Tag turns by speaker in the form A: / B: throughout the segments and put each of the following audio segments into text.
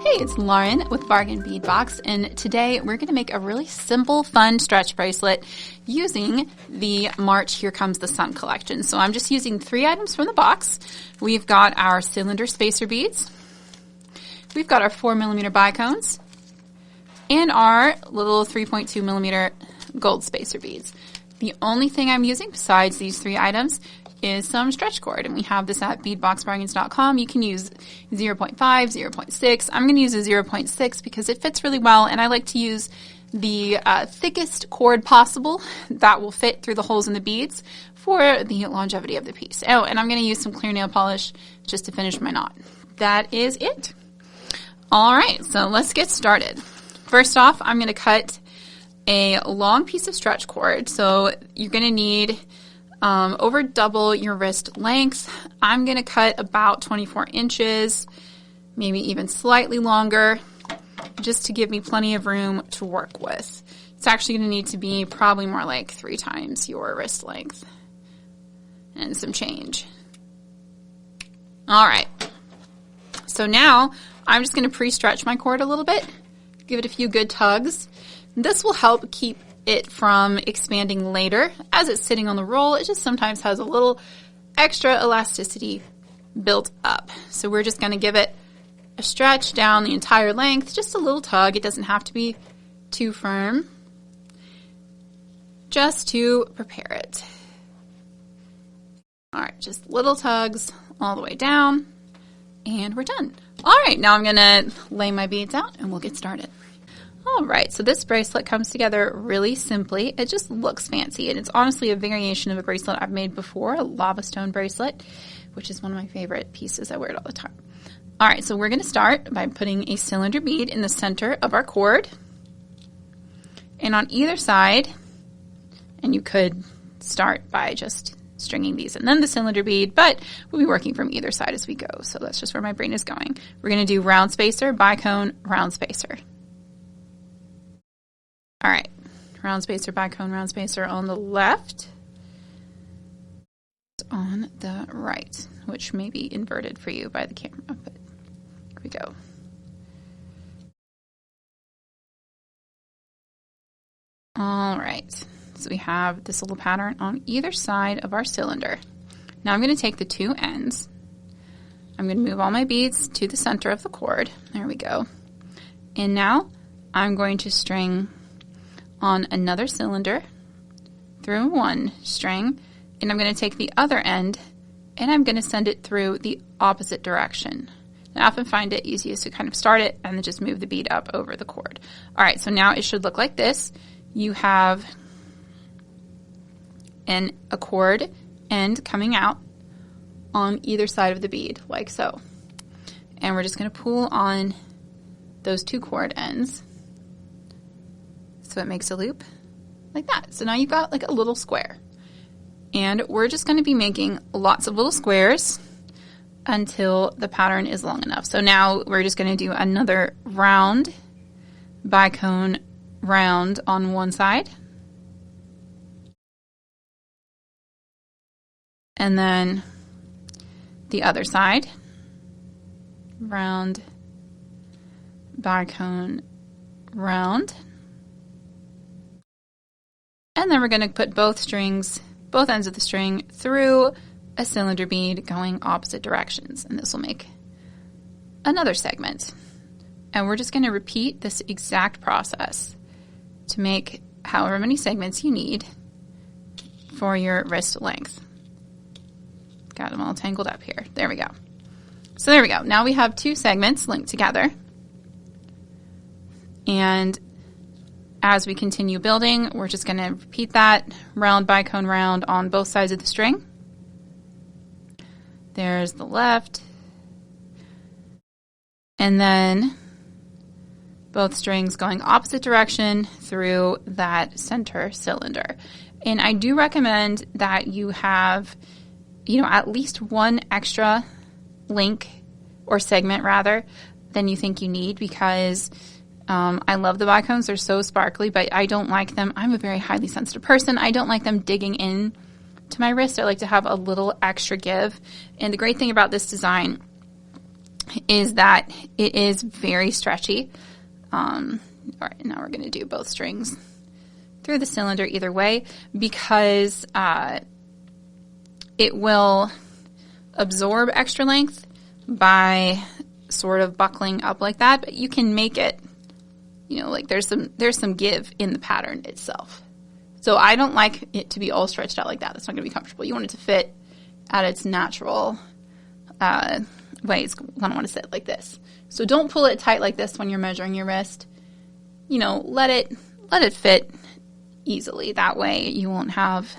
A: Hey, it's Lauren with Bargain Bead Box, and today we're going to make a really simple, fun stretch bracelet using the March Here Comes the Sun collection. So I'm just using 3 items from the box. We've got our cylinder spacer beads, we've got our 4mm bicones, and our little 3.2mm gold spacer beads. The only thing I'm using besides these 3 items is some stretch cord, and we have this at beadboxbargains.com. You can use 0.5, 0.6. I'm going to use a 0.6 because it fits really well, and I like to use the thickest cord possible that will fit through the holes in the beads for the longevity of the piece. Oh, and I'm going to use some clear nail polish just to finish my knot. That is it. All right, so let's get started. First off, I'm going to cut a long piece of stretch cord. So you're going to need over double your wrist length. I'm going to cut about 24 inches, maybe even slightly longer, just to give me plenty of room to work with. It's actually going to need to be probably more like 3 times your wrist length and some change. All right. So now I'm just going to pre-stretch my cord a little bit, give it a few good tugs. This will help keep it from expanding later. As it's sitting on the roll, it just sometimes has a little extra elasticity built up. So we're just going to give it a stretch down the entire length, just a little tug. It doesn't have to be too firm, just to prepare it. All right, just little tugs all the way down, and we're done. All right, now I'm going to lay my beads out, and we'll get started. All right, so this bracelet comes together really simply. It just looks fancy, and it's honestly a variation of a bracelet I've made before, a lava stone bracelet, which is one of my favorite pieces. I wear it all the time. All right, so we're going to start by putting a cylinder bead in the center of our cord. And on either side, and you could start by just stringing these and then the cylinder bead, but we'll be working from either side as we go. So that's just where my brain is going. We're going to do round spacer, bicone, round spacer. All right, round spacer, bicone, round spacer on the left, on the right, which may be inverted for you by the camera, but here we go. All right, so we have this little pattern on either side of our cylinder. Now I'm going to take the 2 ends. I'm going to move all my beads to the center of the cord. There we go. And now I'm going to string on another cylinder through one string, and I'm going to take the other end and I'm going to send it through the opposite direction. I often find it easiest to kind of start it and then just move the bead up over the cord. All right, so now it should look like this. You have a cord end coming out on either side of the bead, like so. And we're just going to pull on those 2 cord ends. So it makes a loop like that. So now you've got like a little square. And we're just going to be making lots of little squares until the pattern is long enough. So now we're just going to do another round bicone round on one side. And then the other side. Round bicone round. And then we're going to put both ends of the string through a cylinder bead going opposite directions. And this will make another segment. And we're just going to repeat this exact process to make however many segments you need for your wrist length. Got them all tangled up here. There we go. So there we go. Now we have 2 segments linked together. And as we continue building, we're just going to repeat that round bicone round on both sides of the string. There's the left. And then both strings going opposite direction through that center cylinder. And I do recommend that you have, at least one extra link or segment rather than you think you need, because I love the bicones. They're so sparkly, but I don't like them. I'm a very highly sensitive person. I don't like them digging in to my wrist. I like to have a little extra give. And the great thing about this design is that it is very stretchy. All right, now we're going to do both strings through the cylinder either way because it will absorb extra length by sort of buckling up like that, but you can make it, you know, like there's some give in the pattern itself. So I don't like it to be all stretched out like that. That's not going to be comfortable. You want it to fit at its natural way. It's going to want to sit like this. So don't pull it tight like this when you're measuring your wrist. You know, let it fit easily. That way you won't have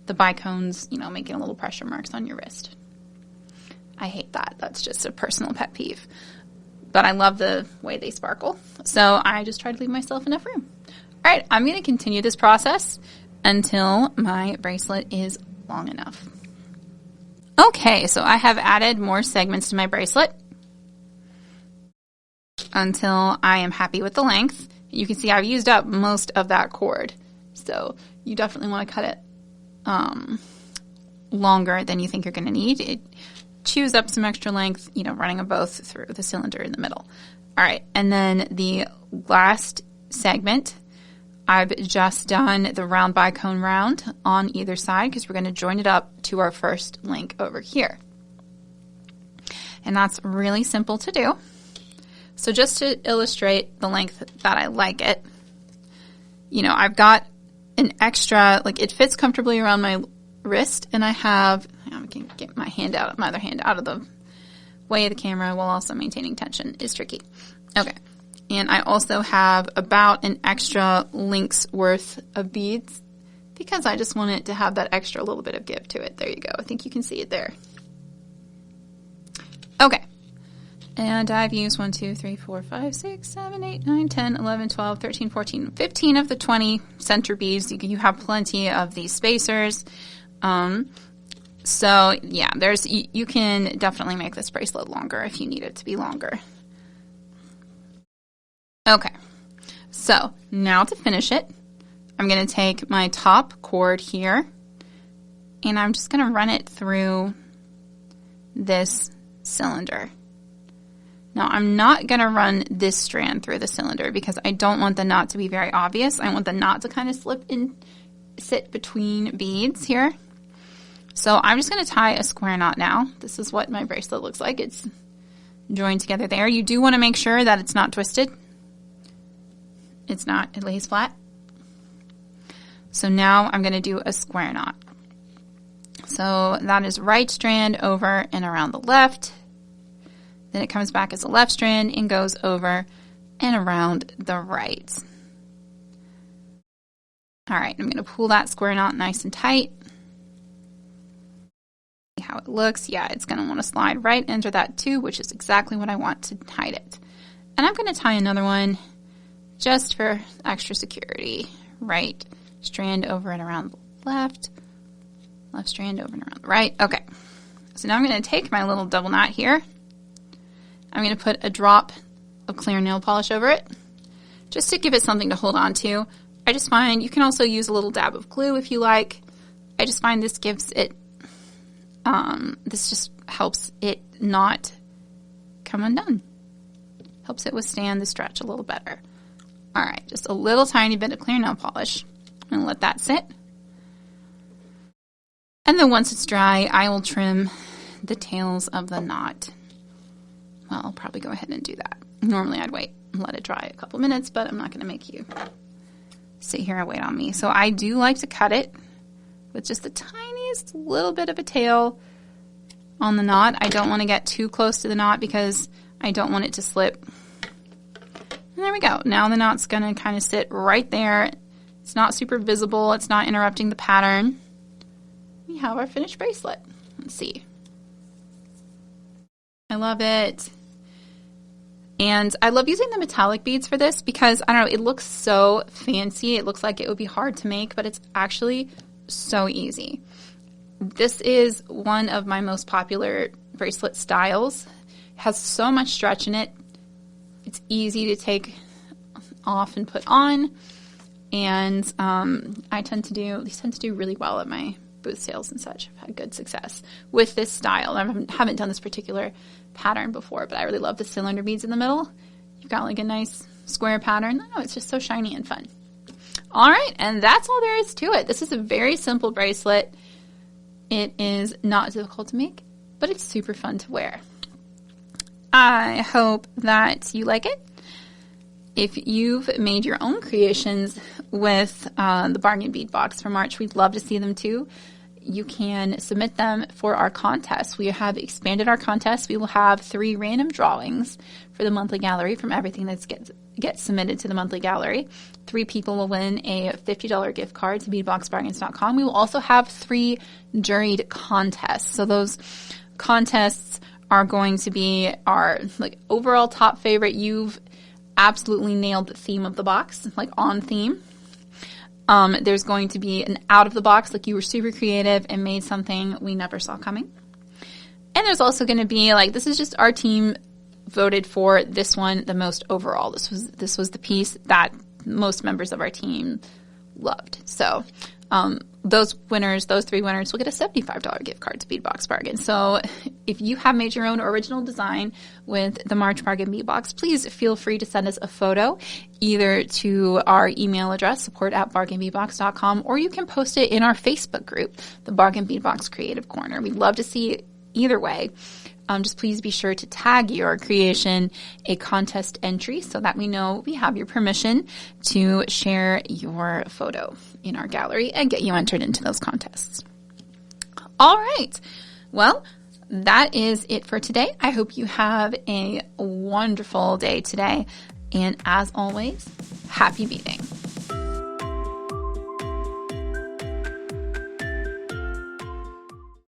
A: the bicones, you know, making little pressure marks on your wrist. I hate that. That's just a personal pet peeve. But I love the way they sparkle. So I just try to leave myself enough room. All right, I'm going to continue this process until my bracelet is long enough. Okay, so I have added more segments to my bracelet until I am happy with the length. You can see I've used up most of that cord. So you definitely want to cut it longer than you think you're going to need. It chews up some extra length, you know, running them both through the cylinder in the middle. All right, and then the last segment, I've just done the round bicone round on either side because we're going to join it up to our first link over here. And that's really simple to do. So just to illustrate the length that I like it, you know, I've got an extra, like it fits comfortably around my wrist, and I can get my other hand out of the way of the camera while also maintaining tension is tricky. Okay. And I also have about an extra link's worth of beads because I just want it to have that extra little bit of give to it. There you go. I think you can see it there. Okay. And I've used 1, 2, 3, 4, 5, 6, 7, 8, 9, 10, 11, 12, 13, 14, 15 of the 20 center beads. You have plenty of these spacers. So yeah, you can definitely make this bracelet longer if you need it to be longer. Okay, so now to finish it, I'm going to take my top cord here, and I'm just going to run it through this cylinder. Now, I'm not going to run this strand through the cylinder because I don't want the knot to be very obvious. I want the knot to kind of sit between beads here. So I'm just going to tie a square knot now. This is what my bracelet looks like. It's joined together there. You do want to make sure that it's not twisted. It's not, it lays flat. So now I'm going to do a square knot. So that is right strand over and around the left. Then it comes back as a left strand and goes over and around the right. All right, I'm going to pull that square knot nice and tight. See how it looks. Yeah, it's going to want to slide right into that too, which is exactly what I want to hide it. And I'm going to tie another one just for extra security. Right strand over and around the left strand over and around the right. Okay, so now I'm going to take my little double knot here. I'm going to put a drop of clear nail polish over it just to give it something to hold on to. I just find you can also use a little dab of glue if you like. I just find this gives it, this just helps it not come undone. Helps it withstand the stretch a little better. All right, just a little tiny bit of clear nail polish. I'm going to let that sit. And then once it's dry, I will trim the tails of the knot. Well, I'll probably go ahead and do that. Normally I'd wait and let it dry a couple minutes, but I'm not going to make you sit here and wait on me. So I do like to cut it with just the tiniest little bit of a tail on the knot. I don't want to get too close to the knot because I don't want it to slip. And there we go. Now the knot's going to kind of sit right there. It's not super visible. It's not interrupting the pattern. We have our finished bracelet. Let's see. I love it. And I love using the metallic beads for this because, I don't know, it looks so fancy. It looks like it would be hard to make, but it's actually so easy. This is one of my most popular bracelet styles. It has so much stretch in it. It's easy to take off and put on. And these tend to do really well at my booth sales and such have had good success with this style. I haven't done this particular pattern before, but I really love the cylinder beads in the middle. You've got like a nice square pattern. Oh, it's just so shiny and fun. All right, and that's all there is to it. This is a very simple bracelet. It is not difficult to make, but it's super fun to wear. I hope that you like it. If you've made your own creations with the Bargain Bead Box for March, we'd love to see them too. You can submit them for our contest. We have expanded our contest. We will have 3 random drawings for the monthly gallery from everything that gets submitted to the monthly gallery. 3 people will win a $50 gift card to beadboxbargains.com. We will also have 3 juried contests. So those contests are going to be our like overall top favorite. You've absolutely nailed the theme of the box, like on theme. There's going to be an out of the box, like you were super creative and made something we never saw coming. And there's also going to be like, this is just our team voted for this one the most overall. This was the piece that most members of our team loved. So those 3 winners will get a $75 gift card to Beadbox Bargain. So if you have made your own original design with the March Bargain Bead Box, please feel free to send us a photo either to our email address, support@bargainbeadbox.com, or you can post it in our Facebook group, the Bargain Bead Box Creative Corner. We'd love to see it either way. Just please be sure to tag your creation a contest entry so that we know we have your permission to share your photo in our gallery and get you entered into those contests. All right. Well, that is it for today. I hope you have a wonderful day today. And as always, happy beading.